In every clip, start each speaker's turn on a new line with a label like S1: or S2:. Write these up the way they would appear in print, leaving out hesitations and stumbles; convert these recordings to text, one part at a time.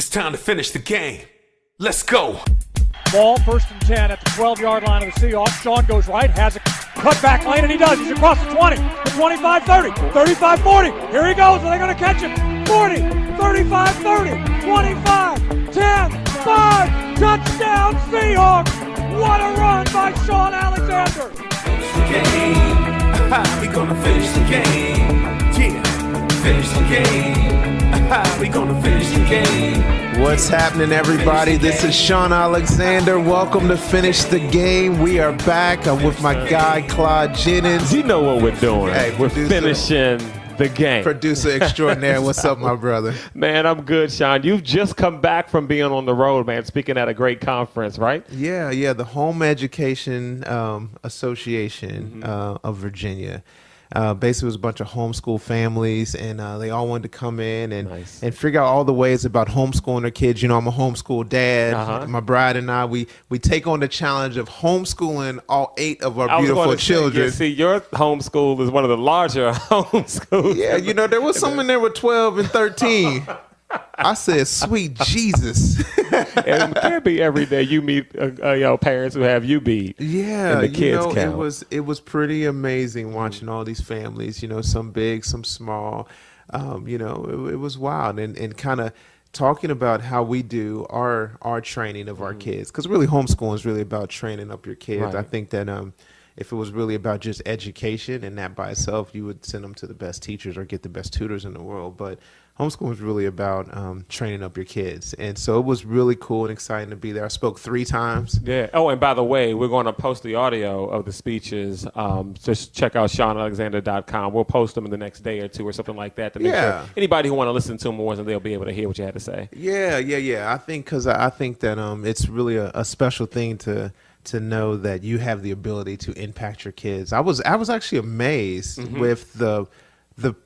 S1: It's time to finish the game. Let's go.
S2: Ball, 1st and 10 at the 12-yard line of the Seahawks. Sean goes right, has a cut back lane, and he does. He's across the 20, the 25, 30, 35, 40. Here he goes. Are they going to catch him? 40, 35, 30, 25, 10, 5. Touchdown, Seahawks. What a run by Sean Alexander.
S1: Finish the game. We gonna finish the game. Yeah, finish the game. We gonna finish the game.
S3: What's happening, everybody? This is Sean Alexander. Welcome to Finish the Game. We are back. I'm with my guy, Claude Jennings.
S4: You know what we're doing.
S3: Hey,
S4: we're finishing the game.
S3: Producer extraordinaire. What's up, my brother?
S4: Man, I'm good, Sean. You've just come back from being on the road, man, speaking at a great conference, right?
S3: Yeah. The Home Education Association of Virginia. Basically, it was a bunch of homeschool families, and they all wanted to come in and figure out all the ways about homeschooling their kids. You know, I'm a homeschool dad. My bride and I, we take on the challenge of homeschooling all 8 of our beautiful children.
S4: See, your homeschool is one of the larger homeschools.
S3: Yeah, you know, there was some in there with 12 and 13. I said, sweet Jesus.
S4: It can't be every day you meet parents who have you beat.
S3: Yeah,
S4: and the kids count.
S3: It was pretty amazing watching all these families, you know, some big, some small. It was wild. And kind of talking about how we do our training of our kids. Because really homeschooling is really about training up your kids.
S4: Right.
S3: I think that if it was really about just education and that by itself, you would send them to the best teachers or get the best tutors in the world. But homeschooling is really about training up your kids. And so it was really cool and exciting to be there. I spoke 3 times.
S4: Yeah. Oh, and by the way, we're going to post the audio of the speeches. Just check out SeanAlexander.com. We'll post them in the next day or 2 or something like that to make sure anybody who want to listen to them more, they'll be able to hear what you had to say.
S3: Yeah. I think that it's really a special thing to know that you have the ability to impact your kids. I was actually amazed with the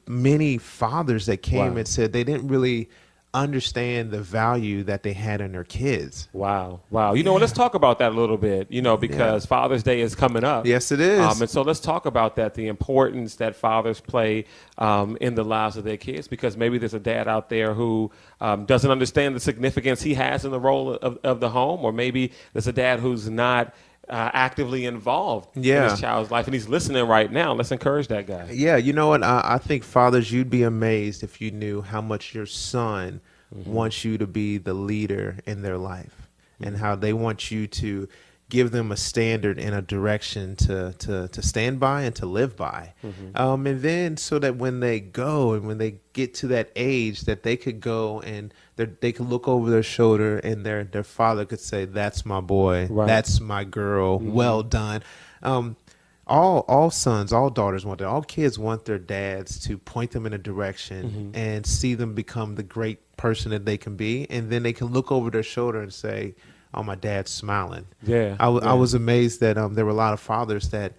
S3: many fathers that came and said they didn't really understand the value that they had in their kids.
S4: Wow. You know, let's talk about that a little bit, because Father's Day is coming up.
S3: Yes, it is.
S4: And so let's talk about that, the importance that fathers play in the lives of their kids, because maybe there's a dad out there who doesn't understand the significance he has in the role of the home, or maybe there's a dad who's not actively involved in his child's life, and he's listening right now. Let's encourage that guy.
S3: Yeah, you know what? I think fathers, you'd be amazed if you knew how much your son wants you to be the leader in their life, and how they want you to give them a standard and a direction to stand by and to live by. And then so that when they go and when they get to that age that they could go and they could look over their shoulder and their father could say, that's my boy, that's my girl, well done. All sons, all daughters want that. All kids want their dads to point them in a direction and see them become the great person that they can be. And then they can look over their shoulder and say, oh, my dad's smiling. I was amazed that there were a lot of fathers that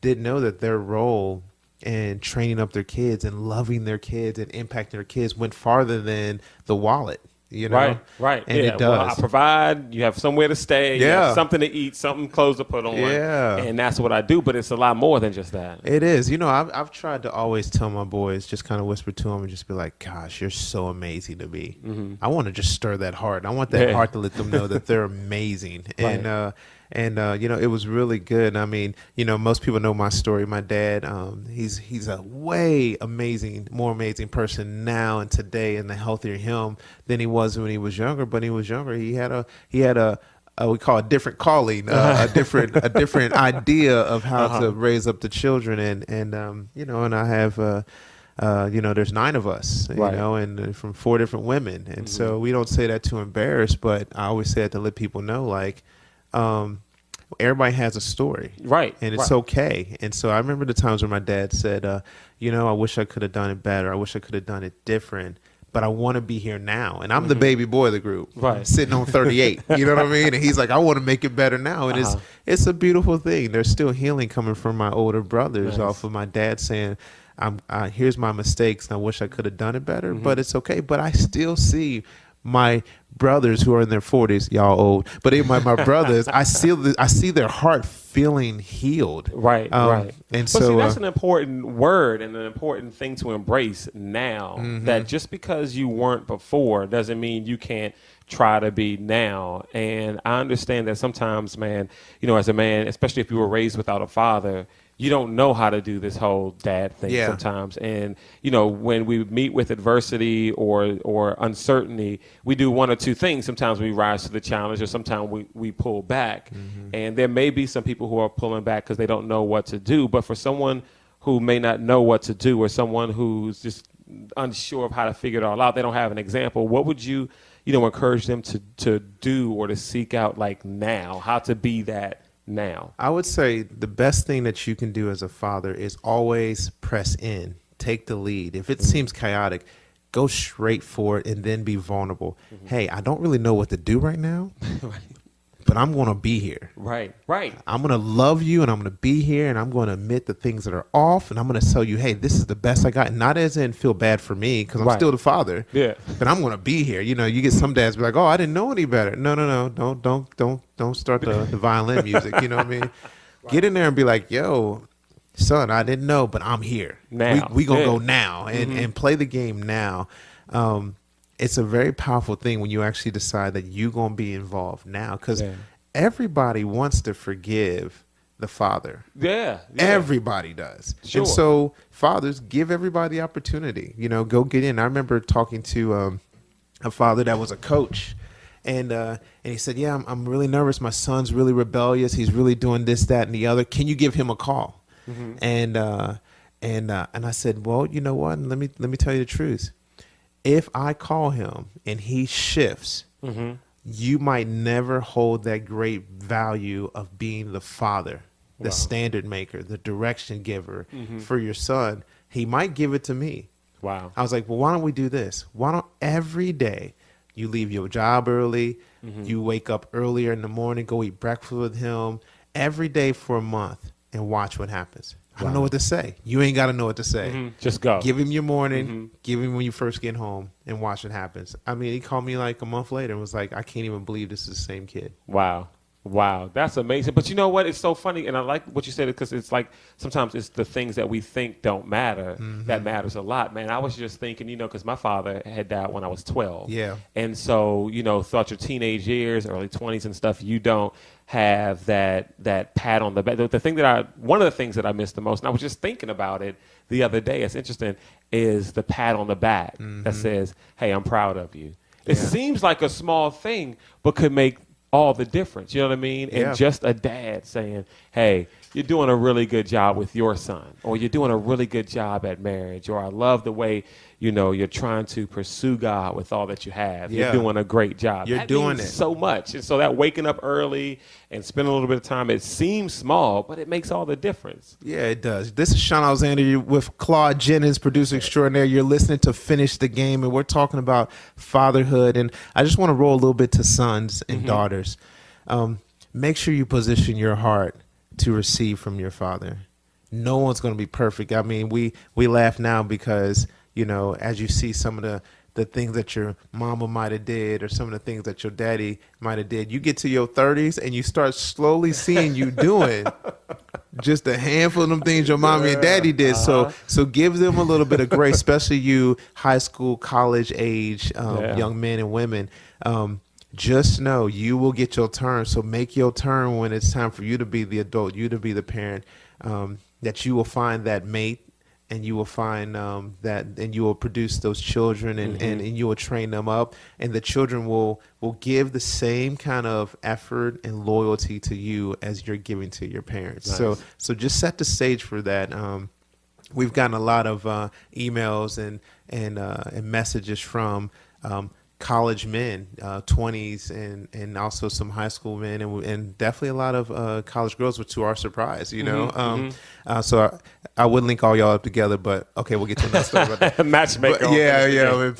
S3: didn't know that their role in training up their kids and loving their kids and impacting their kids went farther than the wallet. You know?
S4: Right.
S3: And it does.
S4: Well, I provide, you have somewhere to stay, you have something to eat, something clothes to put on. And that's what I do, but it's a lot more than just that.
S3: It is. You know, I've tried to always tell my boys, just kind of whisper to them and just be like, gosh, you're so amazing to me. I want to just stir that heart. I want that heart to let them know that they're amazing. And it was really good. I mean, most people know my story. My dad, he's a way more amazing person now and today, and the healthier him than he was when he was younger. But he was younger. He had a we call it different calling, a different idea of how to raise up the children. And I have, there's 9 of us, and from 4 different women. And so we don't say that to embarrass, but I always say it to let people know, like, everybody has a story, and it's okay. And so I remember the times when my dad said, I wish I could have done it better. I wish I could have done it different, but I want to be here now. And I'm the baby boy of the group, sitting on 38. You know what I mean? And he's like, I want to make it better now. And it's a beautiful thing. There's still healing coming from my older brothers off of my dad saying, here's my mistakes, and I wish I could have done it better, but it's okay. But I still see my brothers who are in their 40s, y'all old, but even my brothers, I see their heart feeling healed.
S4: Right.
S3: And
S4: but
S3: so
S4: see, that's an important word and an important thing to embrace now. That just because you weren't before doesn't mean you can't try to be now. And I understand that sometimes, man, as a man, especially if you were raised without a father, you don't know how to do this whole dad thing sometimes. And, when we meet with adversity or uncertainty, we do one or two things. Sometimes we rise to the challenge, or sometimes we pull back. And there may be some people who are pulling back because they don't know what to do. But for someone who may not know what to do, or someone who's just unsure of how to figure it all out, they don't have an example, what would you, encourage them to do or to seek out, like, now, how to be that now?
S3: I would say the best thing that you can do as a father is always press in, take the lead. If it seems chaotic, go straight for it and then be vulnerable. Hey, I don't really know what to do right now, but I'm going to be here.
S4: Right.
S3: I'm going to love you, and I'm going to be here, and I'm going to admit the things that are off, and I'm going to tell you, hey, this is the best I got. And not as in feel bad for me, because I'm still the father.
S4: Yeah.
S3: But I'm going to be here. You get some dads be like, oh, I didn't know any better. No. Don't start the violin music. You know what I mean? Get in there and be like, yo, son, I didn't know, but I'm here.
S4: Now.
S3: We going to go now and play the game now. It's a very powerful thing when you actually decide that you're going to be involved now, because everybody wants to forgive the father.
S4: Yeah.
S3: Everybody does.
S4: Sure.
S3: And so fathers, give everybody the opportunity, go get in. I remember talking to a father that was a coach, and he said, yeah, I'm really nervous. My son's really rebellious. He's really doing this, that, and the other. Can you give him a call? And I said, well, you know what? Let me tell you the truth. If I call him and he shifts, you might never hold that great value of being the father, the standard maker, the direction giver for your son. He might give it to me.
S4: Wow.
S3: I was like, well, why don't we do this? Why don't every day you leave your job early, you wake up earlier in the morning, go eat breakfast with him every day for a month and watch what happens. I don't know what to say. You ain't got to know what to say.
S4: Just go.
S3: Give him your morning. Give him when you first get home and watch what happens. I mean, he called me like a month later and was like, I can't even believe this is the same kid.
S4: Wow. That's amazing. But you know what? It's so funny. And I like what you said, because it's like sometimes it's the things that we think don't matter that matters a lot, man. I was just thinking, because my father had died when I was 12.
S3: Yeah.
S4: And so, throughout your teenage years, early 20s and stuff, you don't have that pat on the back. One of the things that I miss the most, and I was just thinking about it the other day, it's interesting, is the pat on the back that says, hey, I'm proud of you. It seems like a small thing, but could make all the difference. You know what I mean? And just a dad saying, hey, you're doing a really good job with your son, or you're doing a really good job at marriage, or I love the way, you're trying to pursue God with all that you have. You're doing a great job.
S3: You're
S4: that
S3: doing
S4: means
S3: it
S4: so much. And so that waking up early and spending a little bit of time, it seems small, but it makes all the difference.
S3: Yeah, it does. This is Sean Alexander with Claude Jennings, producer extraordinaire. You're listening to Finish the Game, and we're talking about fatherhood. And I just want to roll a little bit to sons and daughters. Make sure you position your heart to receive from your father. No one's going to be perfect. I mean, we laugh now because, as you see some of the things that your mama might have did, or some of the things that your daddy might have did, you get to your 30s and you start slowly seeing you doing just a handful of them things your mommy and daddy did. So give them a little bit of grace, especially you high school, college age young men and women. Just know you will get your turn. So make your turn when it's time for you to be the adult, you to be the parent, that you will find that mate, and you will find that, and you will produce those children, and you will train them up, and the children will give the same kind of effort and loyalty to you as you're giving to your parents. Nice. So just set the stage for that. We've gotten a lot of emails and messages from college men, 20s, and also some high school men, and definitely a lot of college girls, to our surprise, So I would link all y'all up together, but okay, we'll get to another story about that.
S4: Matchmaker.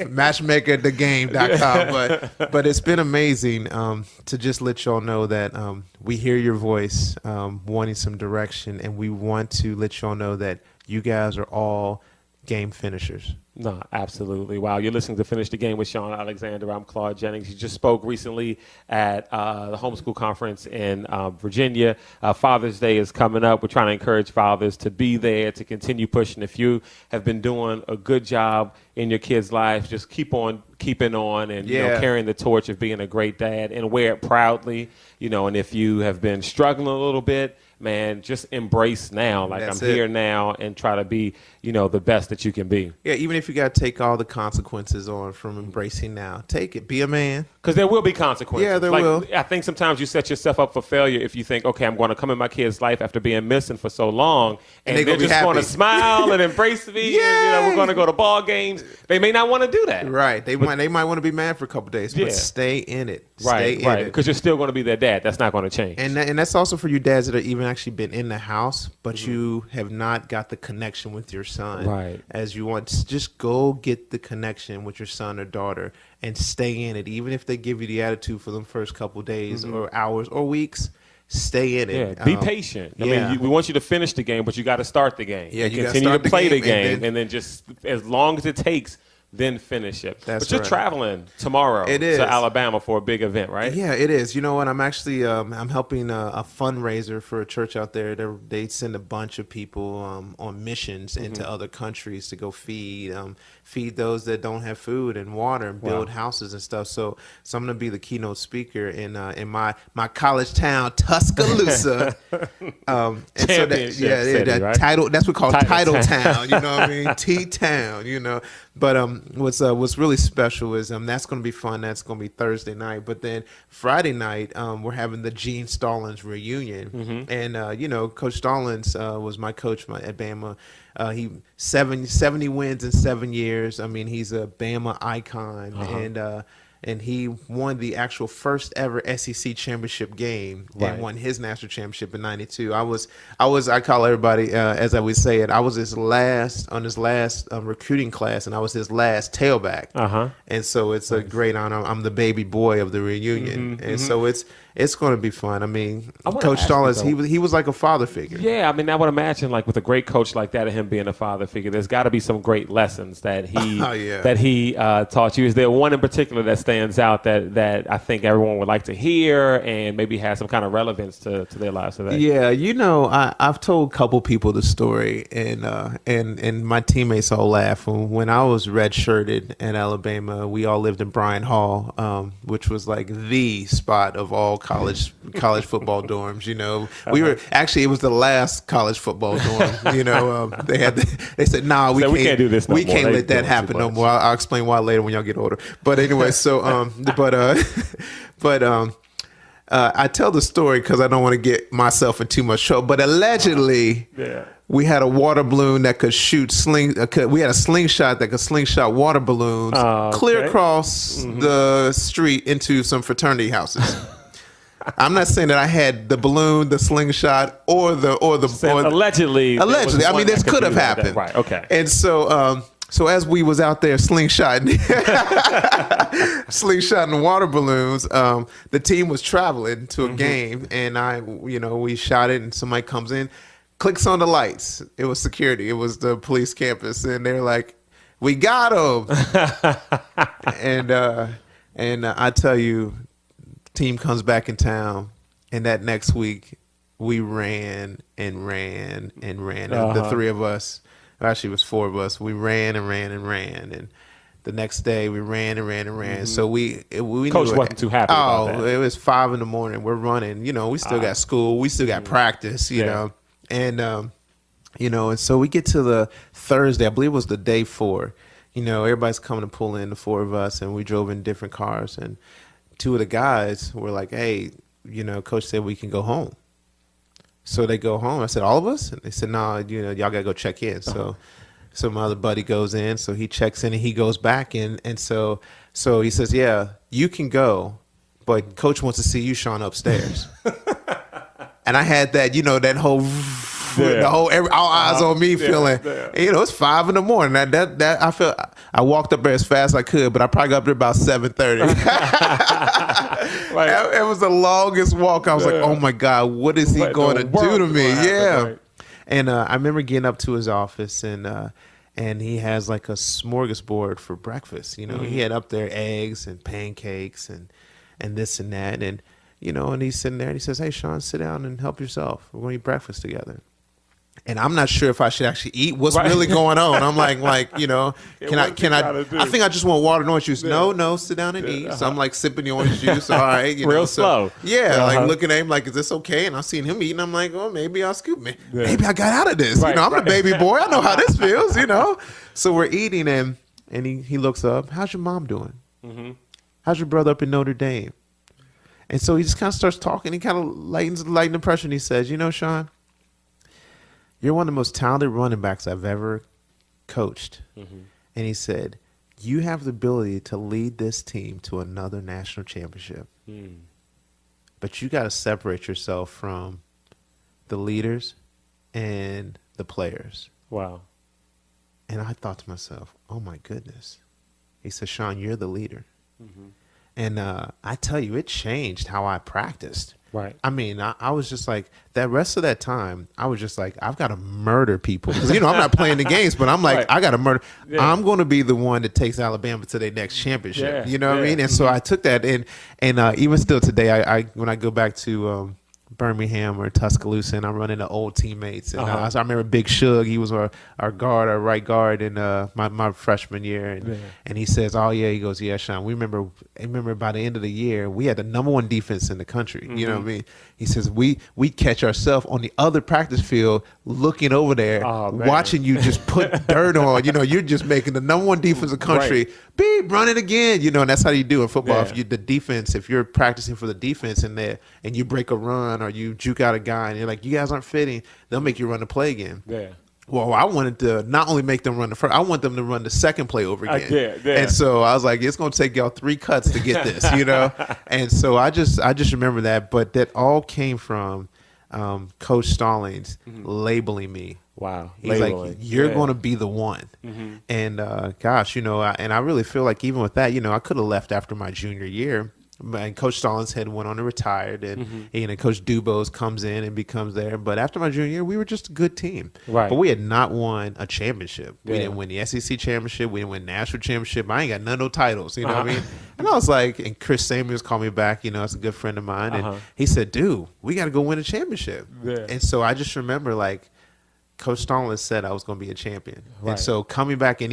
S3: Matchmaker at thegame.com. But it's been amazing to just let y'all know that we hear your voice, wanting some direction, and we want to let y'all know that you guys are all game finishers.
S4: No, absolutely. Wow. You're listening to Finish the Game with Sean Alexander. I'm Claude Jennings. He just spoke recently at the homeschool conference in Virginia. Father's Day is coming up. We're trying to encourage fathers to be there, to continue pushing. If you have been doing a good job in your kids' lives, just keep on keeping on and you know, carrying the torch of being a great dad and wear it proudly. You know, and if you have been struggling a little bit, man, just embrace now. Like, I'm here now, and try to be, you know, the best that you can be.
S3: Yeah, even if you got to take all the consequences on from embracing now, take it. Be a man.
S4: Because there will be consequences.
S3: Yeah, there will.
S4: I think sometimes you set yourself up for failure if you think, okay, I'm going to come in my kid's life after being missing for so long, and they're just going to smile and embrace me. And, you know, we're going to go to ball games. They may not want to do that.
S3: Right. They might want to be mad for a couple days, but stay in it. Stay in it.
S4: Because you're still going to be their dad. That's not going to change.
S3: And that's also for you dads that have even actually been in the house, but you have not got the connection with your son as you want. Just go get the connection with your son or daughter and stay in it. Even if they give you the attitude for them first couple days or hours or weeks, stay in it.
S4: Yeah, be patient. I mean, we want you to finish the game, but you got to start the game.
S3: Yeah, you
S4: continue to play the game, and then just as long as it takes, then finish it.
S3: But
S4: you're traveling tomorrow to Alabama for a big event, right?
S3: Yeah, it is. You know what? I'm actually I'm helping a fundraiser for a church out there. They send a bunch of people on missions into other countries to go feed those that don't have food and water and build houses and stuff. So I'm going to be the keynote speaker in my college town, Tuscaloosa. And so that title, that's what we call Title Town. You know what I mean? T-Town. You know. But what's really special is that's going to be fun. That's going to be Thursday night. But then Friday night, we're having the Gene Stallings reunion. And, you know, Coach Stallings was my coach at Bama. He 70 wins in 7 years. I mean, he's a Bama icon. And he won the actual first ever SEC championship game and won his national championship in '92. I call everybody, as I would say it, I was his last recruiting class, and I was his last tailback. And so it's a great honor. I'm the baby boy of the reunion. And so it's going to be fun. I mean, Coach Stallings, he was like a father figure.
S4: Yeah, I mean, I would imagine, like, with a great coach like that and him being a father figure, there's got to be some great lessons that he taught you. Is there one in particular that stands out that I think everyone would like to hear and maybe has some kind of relevance to their lives today?
S3: Yeah, you know, I've told a couple people the story, and my teammates all laugh. When I was redshirted in Alabama, we all lived in Bryan Hall, which was like the spot of all college football dorms. You know, it was the last college football dorm. You know, they said, "Nah, we can't do this. We can't let that happen no more." I'll explain why later when y'all get older. But anyway, so I tell the story because I don't want to get myself in too much trouble. But allegedly, we had a water balloon that could shoot we had a slingshot that could slingshot water balloons clear across the street into some fraternity houses. I'm not saying that I had the balloon, the slingshot, or
S4: allegedly.
S3: Allegedly, I mean, this could have happened.
S4: Right. Okay.
S3: And so as we was out there slingshotting water balloons, the team was traveling to a game, and we shot it, and somebody comes in, clicks on the lights. It was security. It was the police campus, and they're like, "We got him." and I tell you, team comes back in town, and that next week we ran and ran and ran. The three of us, actually it was four of us, we ran and ran and ran, and the next day we ran and ran and ran. So we
S4: Coach wasn't too happy about that.
S3: It was 5 a.m. We're running. You know, we still got school, we still got practice. You know, and and so we get to the Thursday. I believe it was the day 4. You know, everybody's coming to pull in, the 4 of us, and we drove in different cars, and 2 of the guys were like, "Hey, you know, Coach said we can go home." So they go home. I said, "All of us?" And they said, "No, you know, y'all got to go check in." So my other buddy goes in. So he checks in and he goes back in. And so he says, "Yeah, you can go, but Coach wants to see you, Sean, upstairs." And I had that, you know, that whole... all eyes on me feeling, you know, it's 5 a.m. That I felt, I walked up there as fast as I could, but I probably got up there about 7:30. It was the longest walk. I was like, oh my God, what is he going to do to me? And I remember getting up to his office, and and he has like a smorgasbord for breakfast. He had up there eggs and pancakes and this and that. And, and he's sitting there and he says, "Hey, Sean, sit down and help yourself. We're going to eat breakfast together." And I'm not sure if I should actually eat what's really going on. I'm like, can I think I just want water and orange juice. Yeah. No, sit down and eat. So I'm like sipping the orange juice. All right.
S4: Real slow.
S3: Yeah. Like looking at him like, is this okay? And I'm seeing him eating. I'm like, well, maybe I'll scoop me. Yeah. Maybe I got out of this. Right, I'm a baby boy. I know how this feels, So we're eating and he looks up. "How's your mom doing? Mm-hmm. How's your brother up in Notre Dame?" And so he just kind of starts talking. He kind of lightens the pressure and he says, "Sean, you're one of the most talented running backs I've ever coached." Mm-hmm. And he said, "You have the ability to lead this team to another national championship. But you got to separate yourself from the leaders and the players."
S4: Wow.
S3: And I thought to myself, oh, my goodness. He said, "Sean, you're the leader." Mm-hmm. And I tell you, it changed how I practiced.
S4: Right.
S3: I mean, I was just like, that rest of that time, I was just like, I've got to murder people. Because, I'm not playing the games, but I'm like, right. I got to murder. Yeah. I'm going to be the one that takes Alabama to their next championship. Yeah. You know what I mean? And so I took that. And even still today, I when I go back to Birmingham or Tuscaloosa, and I'm running the old teammates. And I remember Big Shug, he was our guard, our right guard in my freshman year. And he says, "Oh, yeah," he goes, "Yeah, Sean, I remember by the end of the year, we had the number one defense in the country." Mm-hmm. You know what I mean? He says, we catch ourselves on the other practice field looking over there, watching you just put dirt on. You're just making the number one defense in the country. Right. Beep, run it again. And that's how you do in football. Yeah. If you're practicing for the defense in there and you break a run or you juke out a guy and you're like, "You guys aren't fitting," they'll make you run the play again. Yeah. Well, I wanted to not only make them run the first, I want them to run the second play over again. And so I was like, it's going to take y'all 3 cuts to get this, And so I just remember that. But that all came from Coach Stallings labeling me.
S4: Wow.
S3: He's like, "You're going to be the one." Mm-hmm. And gosh, and I really feel like even with that, I could have left after my junior year. And Coach Stallings had went on and retired, and Coach Dubose comes in and becomes there. But after my junior year, we were just a good team. Right. But we had not won a championship. Yeah. We didn't win the SEC championship. We didn't win national championship. I ain't got none of those titles. You know what I mean? And I was like, and Chris Samuels called me back. It's a good friend of mine, and he said, "Dude, we got to go win a championship." Yeah. And so I just remember like, Coach Stallings said I was going to be a champion. Right. And so coming back and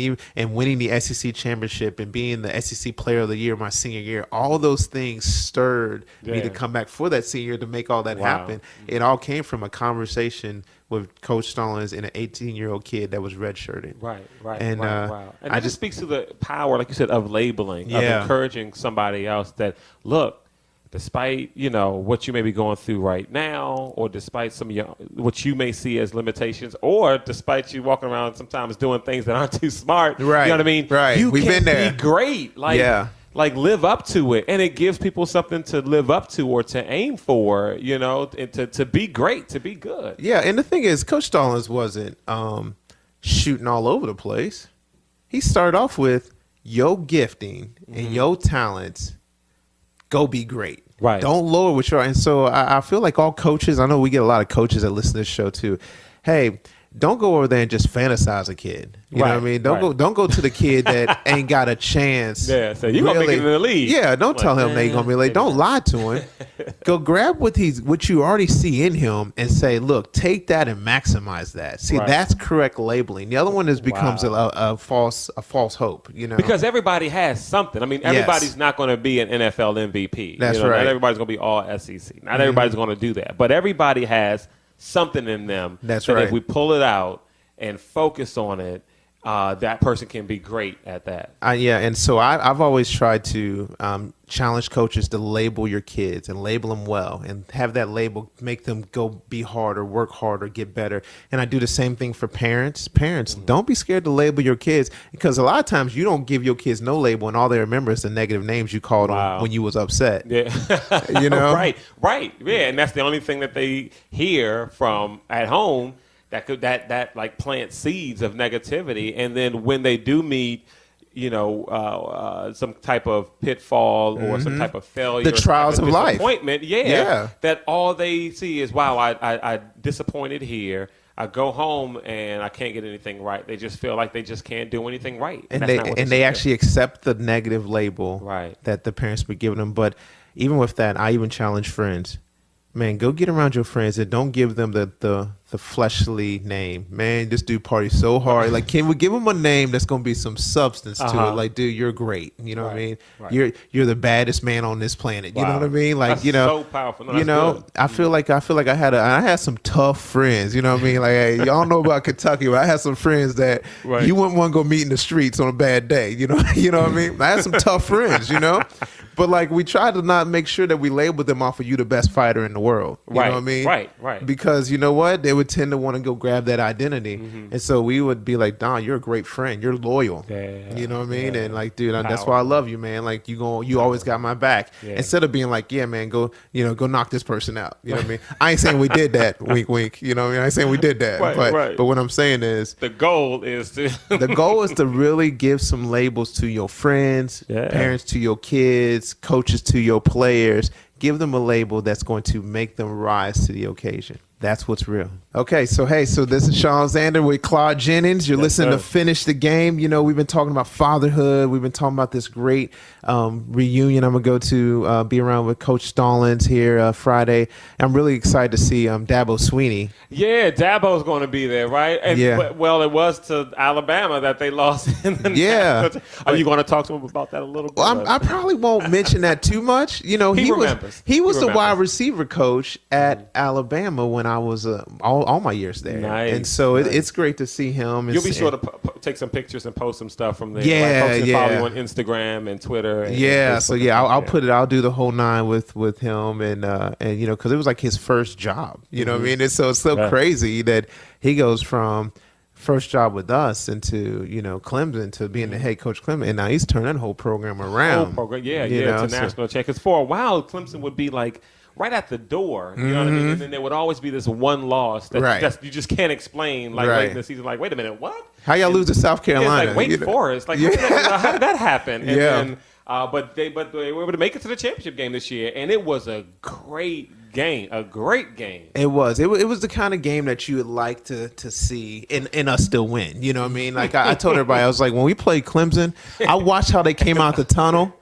S3: winning the SEC championship and being the SEC player of the year my senior year, all those things stirred me to come back for that senior year to make all that happen. It all came from a conversation with Coach Stallings and an 18-year-old kid that was redshirted.
S4: Right. And wow. And that just speaks to the power, like you said, of labeling, of encouraging somebody else that, look, despite, what you may be going through right now, or despite some what you may see as limitations, or despite you walking around sometimes doing things that aren't too smart, right. You know what I mean?
S3: Right.
S4: You
S3: We've
S4: can
S3: been there.
S4: Be great. Like live up to it. And it gives people something to live up to or to aim for, and to be great, to be good.
S3: Yeah, and the thing is, Coach Stallings wasn't shooting all over the place. He started off with your gifting and your talents, go be great. Right. Don't lower what you are. And so I feel like all coaches, I know we get a lot of coaches that listen to this show too. Hey, don't go over there and just fantasize a kid. You know what I mean? Don't go to the kid that ain't got a chance.
S4: Yeah, so you're going to make it in the league.
S3: Yeah, don't tell him that you're going to be late. Don't lie to him. Go grab what you already see in him and say, look, take that and maximize that. See, that's correct labeling. The other one becomes a false hope,
S4: Because everybody has something. I mean, everybody's not going to be an NFL MVP.
S3: That's right.
S4: Not everybody's going to be all SEC. Not everybody's going to do that. But everybody has something in them that if we pull it out and focus on it, that person can be great at that.
S3: And so I've always tried to challenge coaches to label your kids and label them well and have that label make them go be harder, work harder, get better. And I do the same thing for parents. Don't be scared to label your kids, because a lot of times you don't give your kids no label and all they remember is the negative names you called them when you was upset.
S4: Yeah. Right. Yeah, and that's the only thing that they hear from at home that like plant seeds of negativity. And then when they do meet some type of pitfall or some type of failure,
S3: the trials of life,
S4: disappointment, that all they see is, wow, I disappointed here. I go home and I can't get anything right. They just feel like they just can't do anything right.
S3: And they actually accept the negative label that the parents were giving them. But even with that, I even challenge friends. Man, go get around your friends and don't give them the fleshly name. Man, this dude parties so hard. Like, can we give him a name that's going to be some substance to it? Like, dude, you're great. You know what I mean? Right. You're the baddest man on this planet. You know what I mean? Like,
S4: that's so powerful. No,
S3: good. I feel like I had some tough friends. You know what I mean? Like, hey, y'all know about Kentucky, but I had some friends that you wouldn't want to go meet in the streets on a bad day. You know what I mean? I had some tough friends. You know. But, like, we try to not make sure that we label them off of you the best fighter in the world. You know what I mean?
S4: Right.
S3: Because you know what? They would tend to want to go grab that identity. And so we would be like, Don, you're a great friend. You're loyal. Yeah. You know what I mean? And, like, dude, that's why I love you, man. Like, you always got my back. Yeah. Instead of being like, yeah, man, go knock this person out. You know what I mean? I ain't saying we did that. Wink, wink. You know what I mean? I ain't saying we did that. But what I'm saying is.
S4: The goal is
S3: to really give some labels to your friends, parents to your kids, coaches to your players. Give them a label that's going to make them rise to the occasion. That's what's real. Okay, so this is Sean Zander with Claude Jennings. You're listening to Finish the Game. You know, we've been talking about fatherhood. We've been talking about this great reunion I'm going to go to be around with Coach Stallings here Friday. I'm really excited to see Dabo Swinney.
S4: Yeah, Dabo's going to be there, right? And, it was to Alabama that they lost in the national. Are you going to talk to him about that a little bit?
S3: Well, I probably won't mention that too much. You know, he was the wide receiver coach at Alabama when I was all my years there. Nice. And so it's great to see him.
S4: You'll be sure to take some pictures and post some stuff from there. Follow you on Instagram and Twitter.
S3: I'll put it. I'll do the whole nine with him, and you know, because it was like his first job. You know what I mean? And so it's so crazy that he goes from first job with us into Clemson to being the head coach Clemson, and now he's turned that whole program around.
S4: To national check. Because for a while Clemson would be like right at the door, you know what I mean? And then there would always be this one loss that you just can't explain. Like late in the season, like, wait a minute, what?
S3: How y'all lose to South Carolina?
S4: Like Wake Forest. Like, how did that happen? And then, but they were able to make it to the championship game this year, and it was a great game. A great game.
S3: It was. It was the kind of game that you would like to see and us still win. You know what I mean? Like I told everybody, I was like, when we played Clemson, I watched how they came out the tunnel.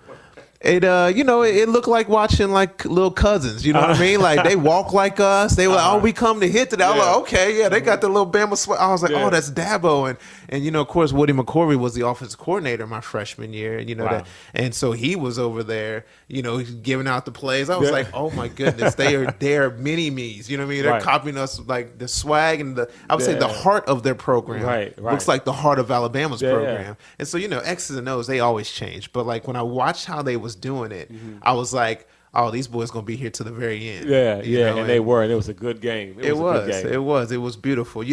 S3: It it looked like watching like little cousins, you know what I mean? Like they walk like us. They were like, we come to hit today. I was like, okay, they got the little Bama sweat. I was like, oh, that's Dabo, and of course Woody McCorvey was the offensive coordinator my freshman year, and that, and so he was over there, giving out the plays. I was like, oh my goodness, they're mini me's, you know what I mean? They're copying us, like the swag and I would say the heart of their program. Right. Looks like the heart of Alabama's program, and so X's and O's they always change, but like when I watched how they was doing it, I was like, oh, these boys gonna be here to the very end.
S4: And they were, and it was a good game. It
S3: was beautiful.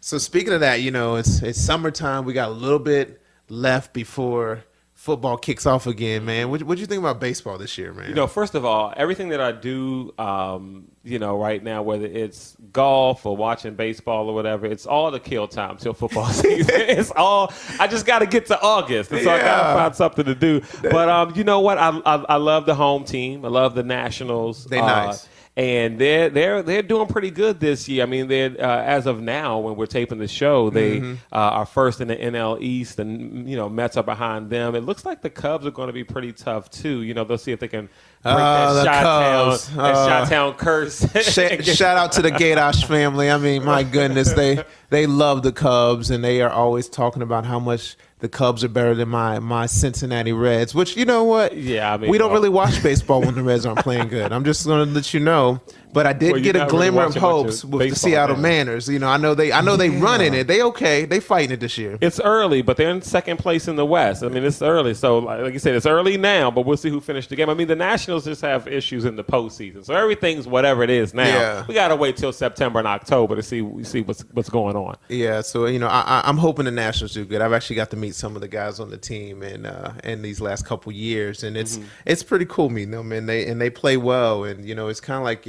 S3: So speaking of that, it's summertime. We got a little bit left before football kicks off again, man. What you think about baseball this year, man?
S4: First of all, everything that I do, right now, whether it's golf or watching baseball or whatever, it's all to kill time till football season. It's all. I just got to get to August, and so I got to find something to do. But you know what? I love the home team. I love the Nationals.
S3: They're nice.
S4: And they're doing pretty good this year. I mean, they're as of now, when we're taping the show, they are first in the NL East, and Mets are behind them. It looks like the Cubs are going to be pretty tough too. They'll see if they can break that Chi-Town curse.
S3: Shout out to the Gatosh family. I mean, my goodness, they love the Cubs, and they are always talking about how much the Cubs are better than my Cincinnati Reds, which, you know what? Yeah, I mean, we don't really watch baseball when the Reds aren't playing good. I'm just going to let you know. But I did get a glimmer of hopes with the Seattle Mariners. I know they running it. They okay. They fighting it this year.
S4: It's early, but they're in second place in the West. I mean, it's early. So, like you said, it's early now, but we'll see who finished the game. I mean, the Nationals just have issues in the postseason. So everything's whatever it is now. Yeah. We got to wait till September and October to see what's going on.
S3: Yeah, so, I'm hoping the Nationals do good. I've actually got to meet some of the guys on the team in these last couple years, and it's pretty cool meeting them, and they play well, and, it's kind of like,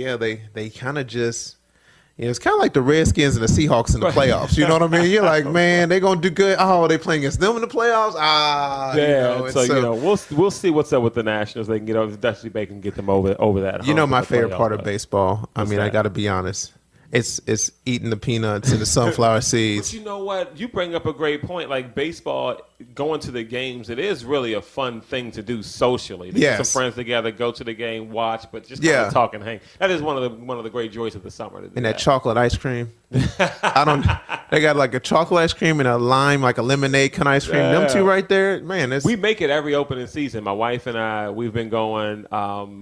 S3: they kind of just, it's kind of like the Redskins and the Seahawks in the playoffs. You know what I mean? You're like, man, they're going to do good. Oh, they playing against them in the playoffs?
S4: We'll see what's up with the Nationals. They can get over, Dusty Baker can get them over that.
S3: My favorite part of baseball, I got to be honest, it's eating the peanuts and the sunflower seeds.
S4: But you know what? You bring up a great point. Like baseball, going to the games, it is really a fun thing to do socially. To get some friends together, go to the game, watch, but just kind of talk and hang. That is one of the great joys of the summer. To do
S3: and that chocolate ice cream. They got like a chocolate ice cream and a lime, like a lemonade kind of ice cream. Them two right there, man.
S4: We make it every opening season. My wife and I, we've been going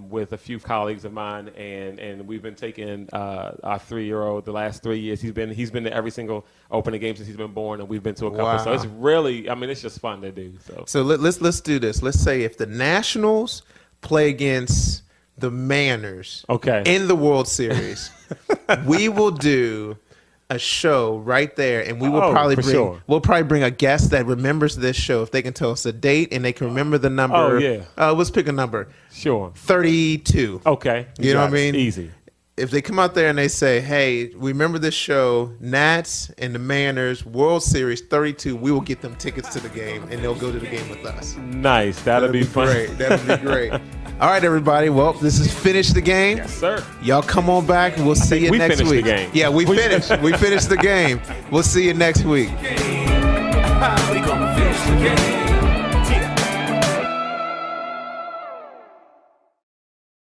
S4: with a few colleagues of mine, and we've been taking our 3-year-old the last 3 years. He's been to every single opening game since he's been born, and we've been to a couple.
S3: Wow.
S4: So it's really, I mean, it's just fun to do.
S3: So let's do this. Let's say if the Nationals play against the Manners in the World Series, we will do a show right there, and we will we'll probably bring a guest that remembers this show if they can tell us a date and they can remember the number.
S4: Oh yeah.
S3: Let's pick a number.
S4: Sure.
S3: 32.
S4: Okay.
S3: You know what I mean?
S4: Easy.
S3: If they come out there and they say, "Hey, we remember this show, Nats and the Manners, World Series 32," we will get them tickets to the game, and they'll go to the game with us.
S4: Nice. That'll be fun.
S3: Great. That'll be great. All right, everybody. Well, this is Finish the Game.
S4: Yes, sir.
S3: Y'all come on back. We'll see you next week.
S4: The game.
S3: Yeah, we finished. We finished the game. We'll see you next week.
S1: We gonna finish the game.